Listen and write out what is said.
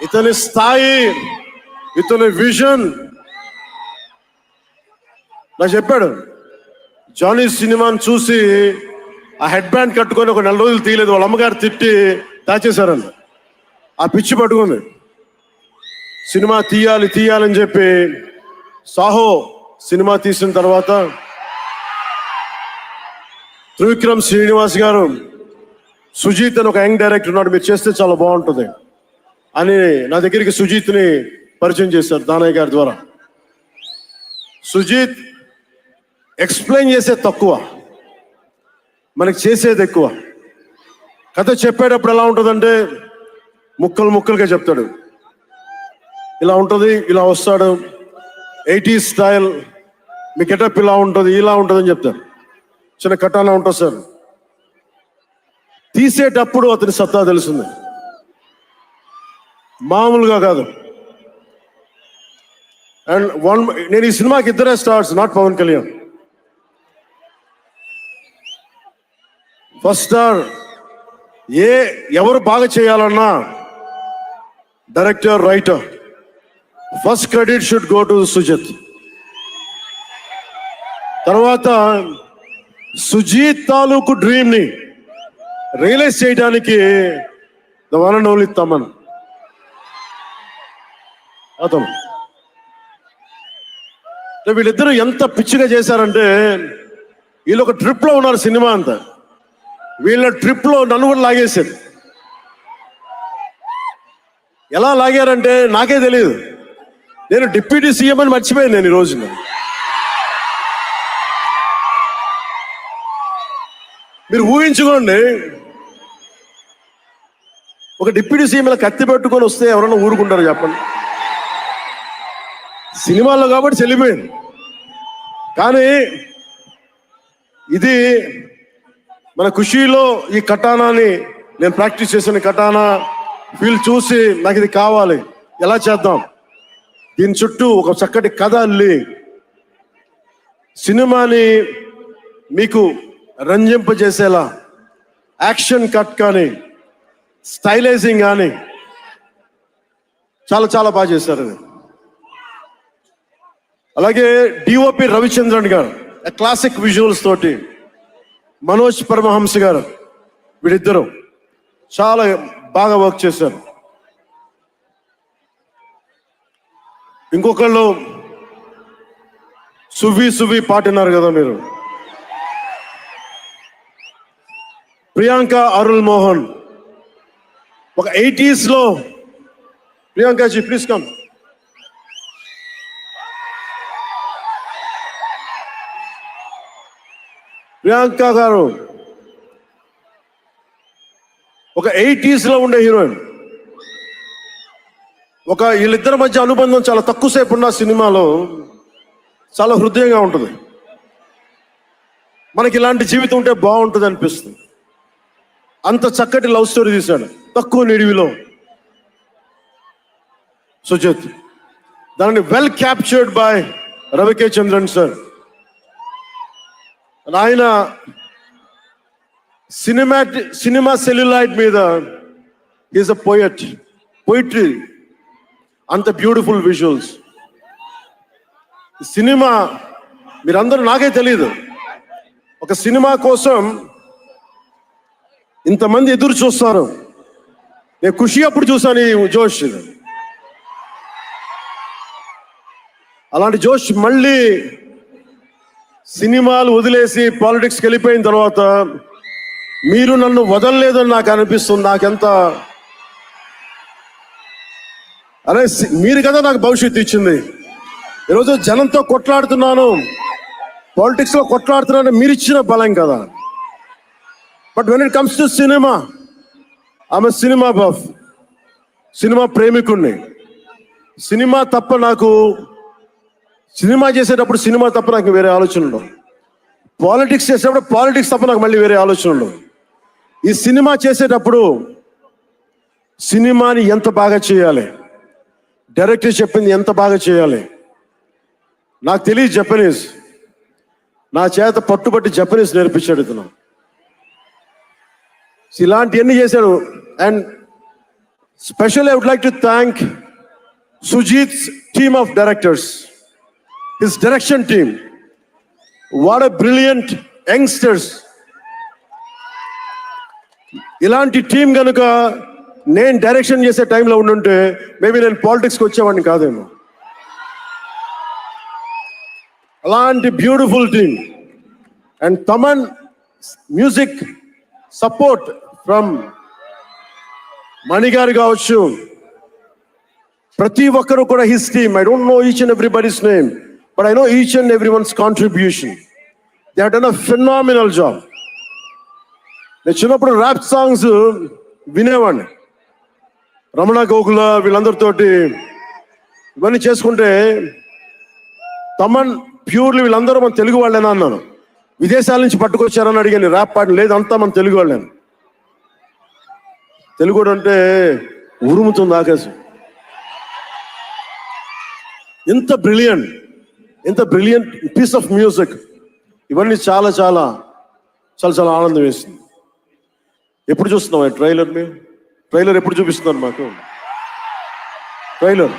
ఇతని స్థాయి, ఇతని విజన్ నాకు చెప్పాడు. జానీ సినిమాని చూసి ఆ హెడ్ బ్యాండ్ కట్టుకొని ఒక 4 రోజులు తీయలేదు. వాళ్ళ అమ్మగారు తిట్టి దాచేశారండి. ఆ పిచ్చి పట్టుకుంది. సినిమా తీయాలని చెప్పి సాహో సినిమా తీసిన తర్వాత త్రివిక్రమ్ శ్రీనివాస్ గారు, సుజీత్ అని ఒక యంగ్ డైరెక్టర్ ఉన్నాడు, మీరు చేస్తే చాలా బాగుంటుంది అని నా దగ్గరికి సుజీత్ని పరిచయం చేశారు దానయ్య గారి ద్వారా. సుజీత్ ఎక్స్ప్లెయిన్ చేసేది తక్కువ, మనకి చేసేది ఎక్కువ. కథ చెప్పేటప్పుడు ఎలా ఉంటుందంటే ముక్కలుగా చెప్తాడు. ఇలా ఉంటుంది, ఇలా వస్తాడు, 80s స్టైల్, మీ గెటప్ ఇలా ఉంటుంది, ఇలా ఉంటుంది అని చెప్తారు. చిన్న కటానా ఉంటుంది సార్. తీసేటప్పుడు అతని సత్తా తెలుస్తుంది, మామూలుగా కాదు. అండ్ నేను ఈ సినిమాకి ఇద్దరే stars, not Pawan Kalyan. First star ఎవరు బాగా చేయాలన్నా director, writer, first credit should go to Sujith. తర్వాత సుజీత్ తాలూకు డ్రీమ్ ని రియలైజ్ చేయడానికి the one and only Thaman. అతను వీళ్ళిద్దరూ ఎంత పిచ్చిగా చేశారంటే, వీళ్ళు ఒక ట్రిప్ లో ఉన్నారు సినిమా అంతా. వీళ్ళ ట్రిప్ లో నన్ను కూడా లాగేశారు. ఎలా లాగారంటే నాకే తెలియదు. నేను డిప్యూటీ సీఎం అని మర్చిపోయాను నేను ఈ రోజున. మీరు ఊహించుకోండి, ఒక డిప్యూటీ సీఎం ఇలా కత్తి పెట్టుకొని వస్తే ఎవరన్నా ఊరుకుంటారు చెప్పండి? సినిమాల్లో కాబట్టి చెల్లిపోయింది. కానీ ఇది మన ఖుషీలో ఈ కటానాని నేను ప్రాక్టీస్ చేసిన కటానా ఫీల్ చూసి నాకు ఇది కావాలి, ఎలా చేద్దాం, దీని చుట్టూ ఒక చక్కటి కథ అల్లి సినిమాని మీకు రంజింపజేసేలా యాక్షన్ కట్ కానీ స్టైలైజింగ్ కానీ చాలా చాలా బాగా చేశారు అది. అలాగే డిఓపి రవిచంద్రన్ గారు క్లాసిక్ విజువల్స్ తోటి, మనోజ్ పరమహంస గారు, వీళ్ళిద్దరూ చాలా బాగా వర్క్ చేశారు. ఇంకొకళ్ళు సువి పాటినారు కదా మీరు, ప్రియాంక అరుల్ మోహన్. ఒక 80s లో ప్రియాంకాజీ ప్లీజ్ కమ్. ప్రియాంక గారు ఒక 80s లో ఉండే హీరోయిన్. వీళ్ళిద్దరి మధ్య అనుబంధం చాలా తక్కువ సేపు ఉన్న సినిమాలో చాలా హృదయంగా ఉంటుంది. మనకి ఇలాంటి జీవితం ఉంటే బాగుంటుంది అనిపిస్తుంది. అంత చక్కటి లవ్ స్టోరీ తీశాడు తక్కువ నిడివిలో సుజిత్. దానిని well captured by రవికే Chandran sir. ఆయన సినిమా సెల్యులాయిడ్ మీద ఈజ్ అ పోయిట్రీ, అంత బ్యూటిఫుల్ విజువల్స్. సినిమా మీరందరూ, నాకే తెలియదు, ఒక సినిమా కోసం ఇంతమంది ఎదురు చూస్తారు. నేను ఖుషి అప్పుడు చూసాను ఈ జోష్. అలాంటి జోష్ మళ్ళీ సినిమాలు వదిలేసి పాలిటిక్స్కి వెళ్ళిపోయిన తర్వాత మీరు నన్ను వదలలేదని నాకు అనిపిస్తుంది. నాకెంత అరే, మీరు కదా నాకు భవిష్యత్తు ఇచ్చింది. ఈరోజు జనంతో కొట్లాడుతున్నాను, పాలిటిక్స్లో కొట్లాడుతున్నాను, మీరు ఇచ్చిన బలం కదా. But when it comes to cinema, ఆమె సినిమా బఫ్, సినిమా ప్రేమికుణ్ణి. సినిమా తప్ప నాకు, సినిమా చేసేటప్పుడు సినిమా తప్ప నాకు వేరే ఆలోచన ఉండవు. పాలిటిక్స్ చేసేటప్పుడు పాలిటిక్స్ తప్ప నాకు మళ్ళీ వేరే ఆలోచన ఉండవు. ఈ సినిమా చేసేటప్పుడు సినిమాని ఎంత బాగా చేయాలి, డైరెక్టర్ చెప్పింది ఎంత బాగా చేయాలి. నాకు తెలియదు జపనీస్, నా చేత పట్టుబట్టి జపనీస్ నేర్పించాడు ఇతను. ఇలాంటివన్నీ చేశాడు. And Especially, I would like to thank Sujit's team of directors, his direction team. What a brilliant youngsters. ఇలాంటి టీం కనుక నేను డైరెక్షన్ చేసే టైంలో ఉండుంటే మేబీ నేను పాలిటిక్స్కి వచ్చేవాడిని కాదేమో. అలాంటి beautiful team. And Thaman music support from Mani గారు కావచ్చు, ప్రతి ఒక్కరు కూడా his team. I don't know each and everybody's name, but I know each and every one's contribution. They have done a phenomenal job. నేను చిన్నప్పుడు ర్యాప్ సాంగ్స్ వినేవాడిని, రమణ గోకుల వీళ్ళందరితోటి ఇవన్నీ చేసుకుంటే. తమన్ ప్యూర్లీ వీళ్ళందరూ మన తెలుగు వాళ్ళేనా అన్నాను. విదేశాల నుంచి పట్టుకొచ్చారని అడిగాను. ర్యాప్ పాట లేదు, అంతా మన తెలుగు వాళ్ళేను. తెలుగు అంటే ఉరుముతుంది ఆకాశం. ఎంత బ్రిలియంట్ పీస్ ఆఫ్ మ్యూజిక్. ఇవన్నీ చాలా చాలా చాలా చాలా ఆనందం వేస్తుంది. ఎప్పుడు చూస్తున్నాం ట్రైలర్? మేము ట్రైలర్ ఎప్పుడు చూపిస్తున్నారు మాకు? ట్రైలర్